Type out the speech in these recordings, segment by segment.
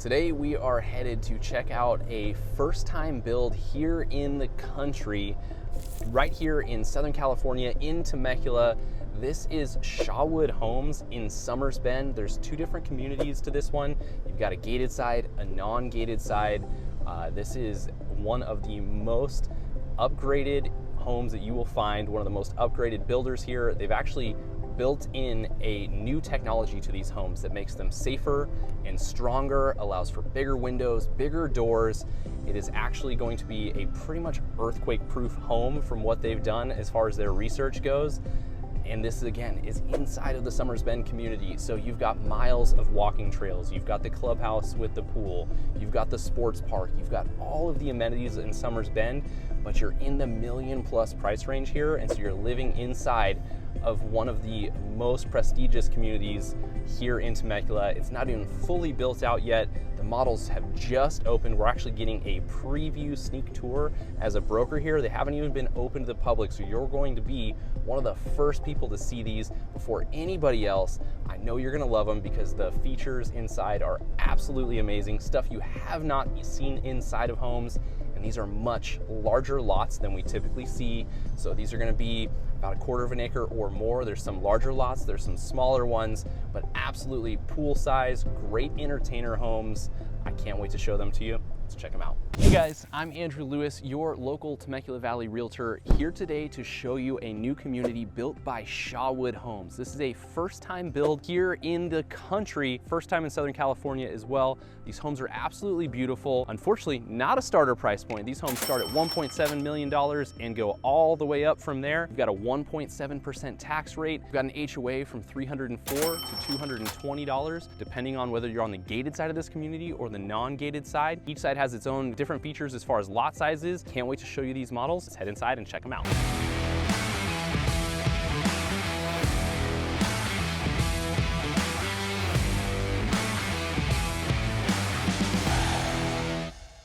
Today we are headed to check out a first-time build here in the country, right here in Southern California, in Temecula. This is Shawwood Homes in Summers Bend. There's two different communities to this one. You've got a gated side, a non-gated side. This is one of the most upgraded homes that you will find, one of the most upgraded builders here. They've actually built in a new technology to these homes that makes them safer and stronger, allows for bigger windows, bigger doors. It is actually going to be a pretty much earthquake-proof home from what they've done as far as their research goes. And this, again, is inside of the Summers Bend community. So you've got miles of walking trails. You've got the clubhouse with the pool. You've got the sports park. You've got all of the amenities in Summers Bend, but you're in the $1 million+ price range here. And so you're living inside of one of the most prestigious communities here in Temecula. It's not even fully built out yet. The models have just opened. We're actually getting a preview sneak tour as a broker here. They haven't even been open to the public, so you're going to be one of the first people to see these before anybody else. I know you're gonna love them because the features inside are absolutely amazing, stuff you have not seen inside of homes. And these are much larger lots than we typically see. So these are gonna be about 1/4 of an acre or more. There's some larger lots, there's some smaller ones, but absolutely pool size, great entertainer homes. I can't wait to show them to you. Let's check them out. Hey guys, I'm Andrew Lewis, your local Temecula Valley realtor, here today to show you a new community built by Shawwood Homes. This is a first-time build here in the country, first time in Southern California as well. These homes are absolutely beautiful. Unfortunately, not a starter price point. These homes start at $1.7 million and go all the way up from there. We've got a 1.7% tax rate. We've got an HOA from $304 to $220, depending on whether you're on the gated side of this community or the non-gated side. Each side has its own different features as far as lot sizes. Can't wait to show you these models. Let's head inside and check them out.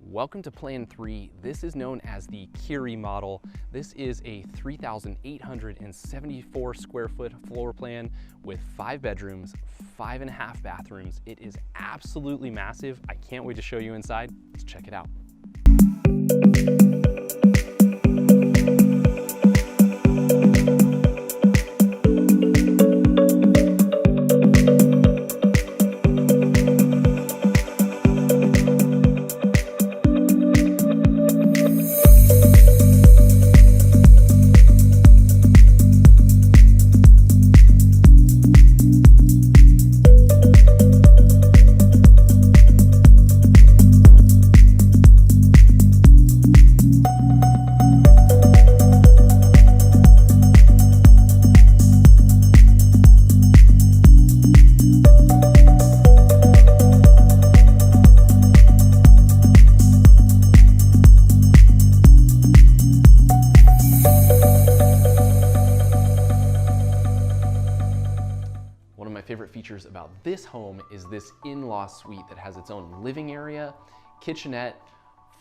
Welcome to Plan 3. This is known as the Curie model. This is a 3,874 square foot floor plan with 5 bedrooms, 5.5 bathrooms. It is absolutely massive. I can't wait to show you inside. Let's check it out. Favorite features about this home is this in-law suite that has its own living area, kitchenette,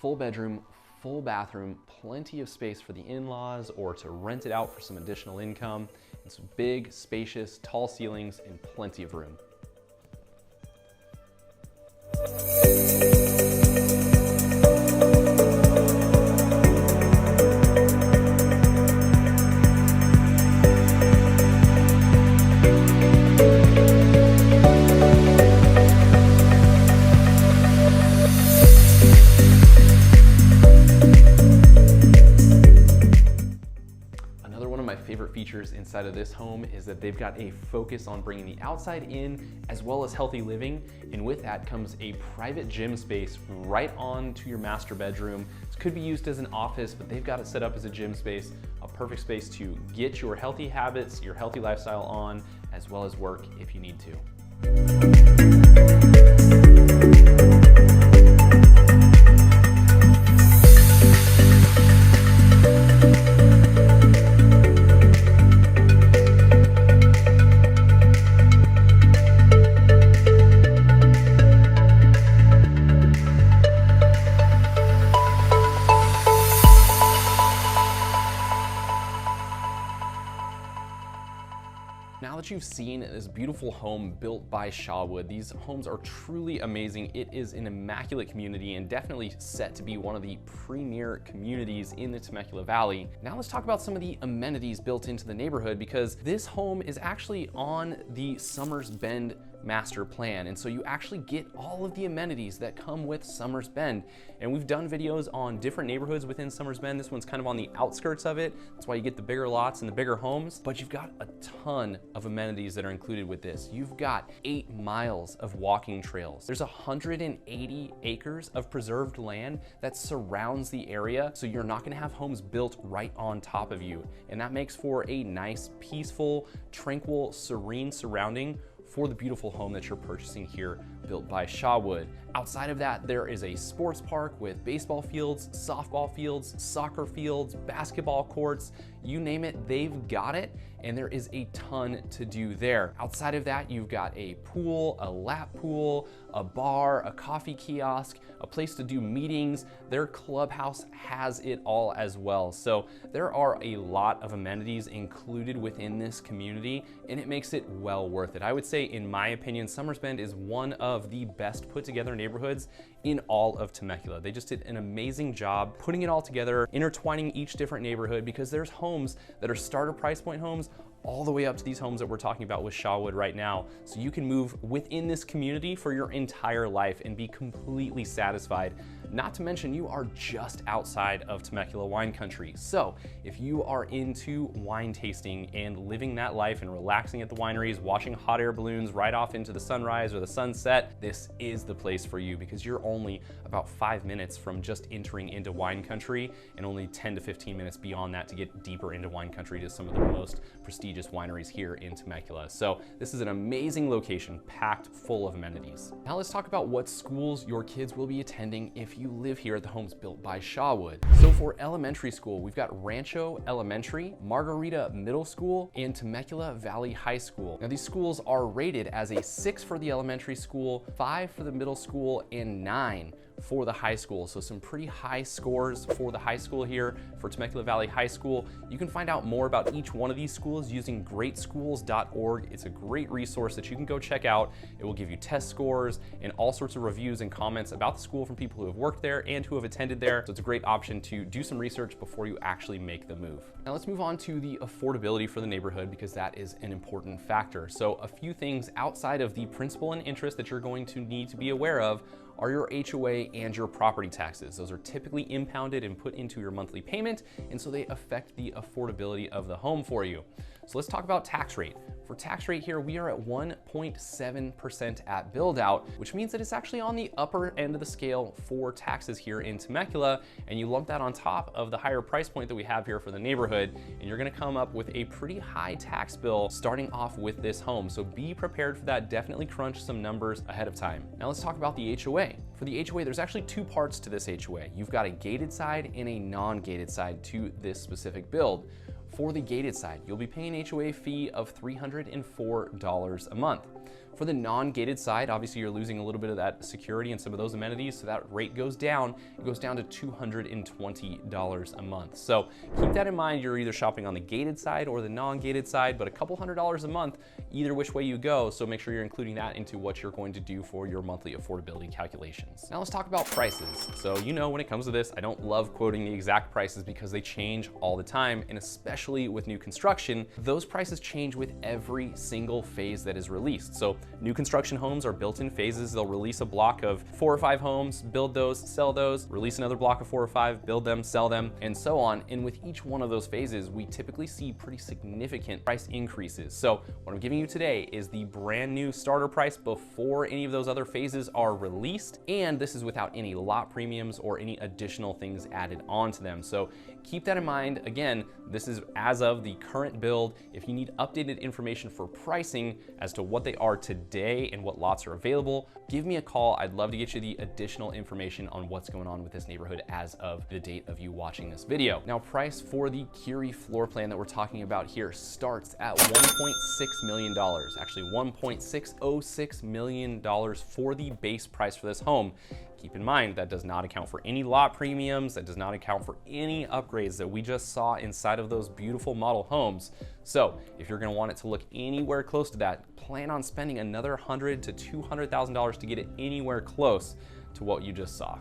full bedroom, full bathroom, plenty of space for the in-laws or to rent it out for some additional income. It's big, spacious, tall ceilings, and plenty of room. Favorite features inside of this home is that they've got a focus on bringing the outside in as well as healthy living, and with that comes a private gym space right on to your master bedroom. This could be used as an office, but they've got it set up as a gym space, a perfect space to get your healthy habits, your healthy lifestyle on, as well as work if you need to. Now that you've seen this beautiful home built by Shawwood. These homes are truly amazing. It is an immaculate community and definitely set to be one of the premier communities in the Temecula Valley. Now let's talk about some of the amenities built into the neighborhood, because this home is actually on the Summers Bend master plan, and so you actually get all of the amenities that come with Summers Bend. And we've done videos on different neighborhoods within Summers Bend. This one's kind of on the outskirts of it. That's why you get the bigger lots and the bigger homes, but you've got a ton of amenities that are included with this. You've got 8 miles of walking trails. There's 180 acres of preserved land that surrounds the area, so you're not gonna have homes built right on top of you. And that makes for a nice, peaceful, tranquil, serene surrounding for the beautiful home that you're purchasing here, built by Shawwood. Outside of that, there is a sports park with baseball fields, softball fields, soccer fields, basketball courts, you name it, they've got it, and there is a ton to do there. Outside of that, you've got a pool, a lap pool, a bar, a coffee kiosk, a place to do meetings. Their clubhouse has it all as well. So there are a lot of amenities included within this community, and it makes it well worth it. I would say, in my opinion, Summers Bend is one of the best put together neighborhoods in all of Temecula. They just did an amazing job putting it all together, intertwining each different neighborhood, because there's homes that are starter price point homes all the way up to these homes that we're talking about with Shawwood right now. So you can move within this community for your entire life and be completely satisfied. Not to mention, you are just outside of Temecula wine country. So if you are into wine tasting and living that life and relaxing at the wineries, watching hot air balloons right off into the sunrise or the sunset, this is the place for you, because you're only about 5 minutes from just entering into wine country, and only 10 to 15 minutes beyond that to get deeper into wine country to some of the most prestigious wineries here in Temecula. So this is an amazing location, packed full of amenities. Now let's talk about what schools your kids will be attending if you live here at the homes built by Shawwood. So for elementary school, we've got Rancho Elementary, Margarita Middle School, and Temecula Valley High School. Now these schools are rated as a 6 for the elementary school, 5 for the middle school, and 9 for the high school. So some pretty high scores for the high school here for Temecula Valley High School. You can find out more about each one of these schools using greatschools.org. It's a great resource that you can go check out. It will give you test scores and all sorts of reviews and comments about the school from people who have worked there and who have attended there. So it's a great option to do some research before you actually make the move. Now let's move on to the affordability for the neighborhood, because that is an important factor. So a few things outside of the principal and interest that you're going to need to be aware of are your HOA and your property taxes. Those are typically impounded and put into your monthly payment, and so they affect the affordability of the home for you. So let's talk about tax rate. For tax rate here, we are at 1.7% at build out, which means that it's actually on the upper end of the scale for taxes here in Temecula, and you lump that on top of the higher price point that we have here for the neighborhood, and you're gonna come up with a pretty high tax bill starting off with this home. So be prepared for that. Definitely crunch some numbers ahead of time. Now let's talk about the HOA. For the HOA, there's actually 2 parts to this HOA. You've got a gated side and a non-gated side to this specific build. For the gated side, you'll be paying an HOA fee of $304 a month. For the non-gated side, obviously you're losing a little bit of that security and some of those amenities, so that rate goes down. It goes down to $220 a month. So keep that in mind. You're either shopping on the gated side or the non-gated side, but a couple $100s a month, either which way you go. So make sure you're including that into what you're going to do for your monthly affordability calculations. Now let's talk about prices. So you know, when it comes to this, I don't love quoting the exact prices because they change all the time, and especially with new construction, those prices change with every single phase that is released. So new construction homes are built in phases. They'll release a block of 4 or 5 homes, build those, sell those, release another block of 4 or 5, build them, sell them, and so on. And with each one of those phases, we typically see pretty significant price increases. So what I'm giving you today is the brand new starter price before any of those other phases are released. And this is without any lot premiums or any additional things added onto them. So keep that in mind. Again, this is as of the current build. If you need updated information for pricing as to what they are today and what lots are available, give me a call. I'd love to get you the additional information on what's going on with this neighborhood as of the date of you watching this video. Now, price for the Curie floor plan that we're talking about here starts at $1.6 million, actually $1.606 million for the base price for this home. Keep in mind, that does not account for any lot premiums, that does not account for any upgrades that we just saw inside of those beautiful model homes. So if you're gonna want it to look anywhere close to that, plan on spending another $100,000 to $200,000 to get it anywhere close to what you just saw.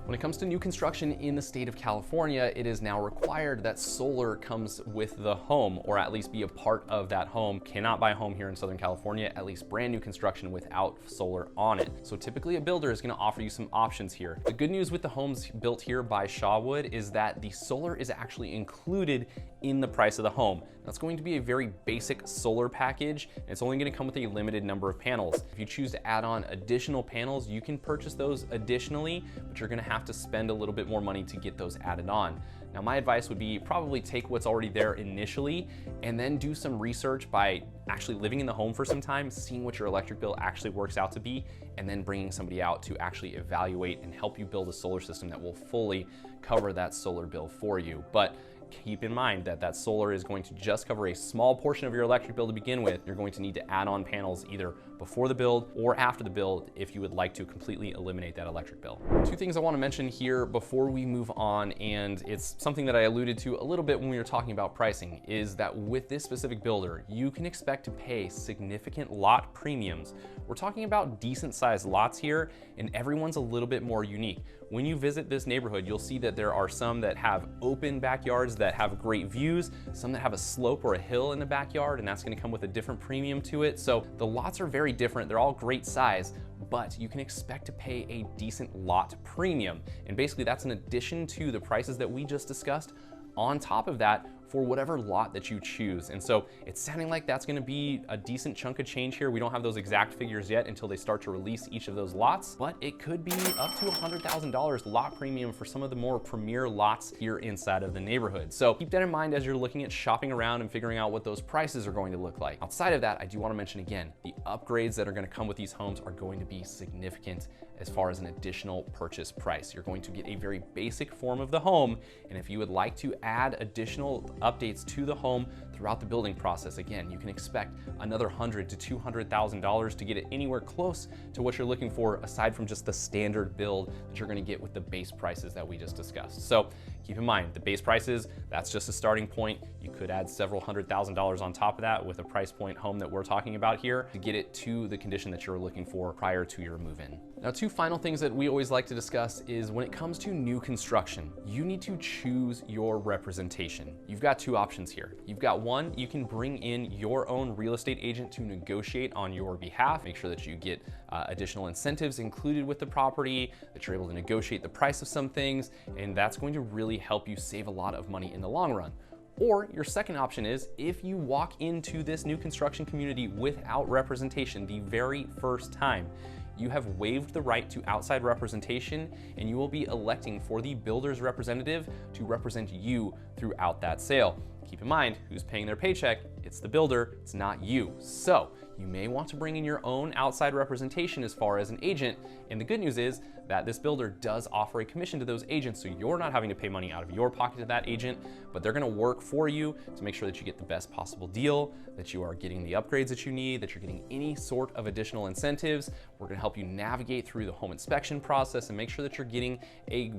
When it comes to new construction in the state of California, it is now required that solar comes with the home, or at least be a part of that home. Cannot buy a home here in Southern California, at least brand new construction, without solar on it. So typically a builder is gonna offer you some options here. The good news with the homes built here by Shawwood is that the solar is actually included in the price of the home. That's going to be a very basic solar package, and it's only gonna come with a limited number of panels. If you choose to add on additional panels, you can purchase those additionally, but you're gonna have to spend a little bit more money to get those added on. Now, my advice would be probably take what's already there initially and then do some research by actually living in the home for some time, seeing what your electric bill actually works out to be, and then bringing somebody out to actually evaluate and help you build a solar system that will fully cover that solar bill for you. But keep in mind that that solar is going to just cover a small portion of your electric bill to begin with. You're going to need to add on panels either before the build or after the build if you would like to completely eliminate that electric bill. Two things I want to mention here before we move on, and it's something that I alluded to a little bit when we were talking about pricing, is that with this specific builder, you can expect to pay significant lot premiums. We're talking about decent sized lots here, and everyone's a little bit more unique. When you visit this neighborhood, you'll see that there are some that have open backyards that have great views, some that have a slope or a hill in the backyard, and that's gonna come with a different premium to it. So the lots are very different. They're all great size, but you can expect to pay a decent lot premium. And basically that's in addition to the prices that we just discussed, on top of that, for whatever lot that you choose. And so it's sounding like that's gonna be a decent chunk of change here. We don't have those exact figures yet until they start to release each of those lots, but it could be up to $100,000 lot premium for some of the more premier lots here inside of the neighborhood. So keep that in mind as you're looking at shopping around and figuring out what those prices are going to look like. Outside of that, I do wanna mention again, the upgrades that are gonna come with these homes are going to be significant as far as an additional purchase price. You're going to get a very basic form of the home, and if you would like to add additional updates to the home throughout the building process, again, you can expect another $100,000 to $200,000 to get it anywhere close to what you're looking for, aside from just the standard build that you're gonna get with the base prices that we just discussed. So keep in mind, the base prices, that's just a starting point. You could add several $100,000 on top of that with a price point home that we're talking about here to get it to the condition that you're looking for prior to your move-in. Now, two final things that we always like to discuss is when it comes to new construction, you need to choose your representation. You've got two options here. You've got one, you can bring in your own real estate agent to negotiate on your behalf, make sure that you get additional incentives included with the property, that you're able to negotiate the price of some things, and that's going to really help you save a lot of money in the long run. Or your second option is if you walk into this new construction community without representation the very first time, you have waived the right to outside representation, and you will be electing for the builder's representative to represent you throughout that sale. Keep in mind, who's paying their paycheck? It's the builder, it's not you. So you may want to bring in your own outside representation as far as an agent. And the good news is that this builder does offer a commission to those agents, so you're not having to pay money out of your pocket to that agent, but they're gonna work for you to make sure that you get the best possible deal, that you are getting the upgrades that you need, that you're getting any sort of additional incentives. We're gonna help you navigate through the home inspection process and make sure that you're getting a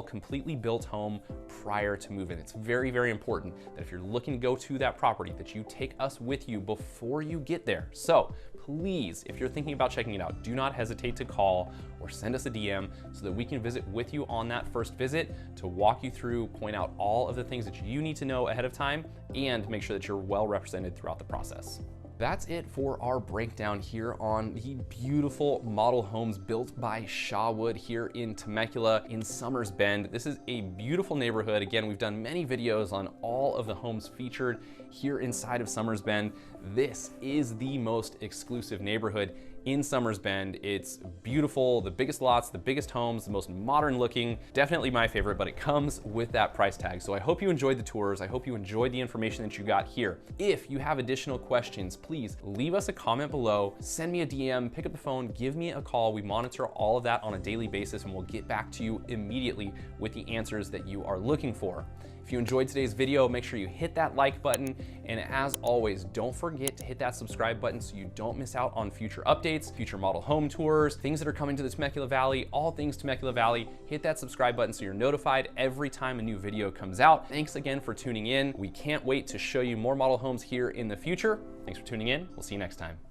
completely built home prior to move-in. It's very, very important that if you're looking to go to that property, that you take us with you before you get there. So please, if you're thinking about checking it out, do not hesitate to call or send us a DM so that we can visit with you on that first visit to walk you through, point out all of the things that you need to know ahead of time, and make sure that you're well represented throughout the process. That's it for our breakdown here on the beautiful model homes built by Shawwood here in Temecula in Summers Bend. This is a beautiful neighborhood. Again, we've done many videos on all of the homes featured here inside of Summers Bend. This is the most exclusive neighborhood in Summers Bend. It's beautiful, the biggest lots, the biggest homes, the most modern looking, definitely my favorite, but it comes with that price tag. So I hope you enjoyed the tours. I hope you enjoyed the information that you got here. If you have additional questions, please leave us a comment below, send me a DM, pick up the phone, give me a call. We monitor all of that on a daily basis, and we'll get back to you immediately with the answers that you are looking for. If you enjoyed today's video, make sure you hit that like button. And as always, don't forget to hit that subscribe button so you don't miss out on future updates, future model home tours, things that are coming to the Temecula Valley, all things Temecula Valley. Hit that subscribe button so you're notified every time a new video comes out. Thanks again for tuning in. We can't wait to show you more model homes here in the future. Thanks for tuning in. We'll see you next time.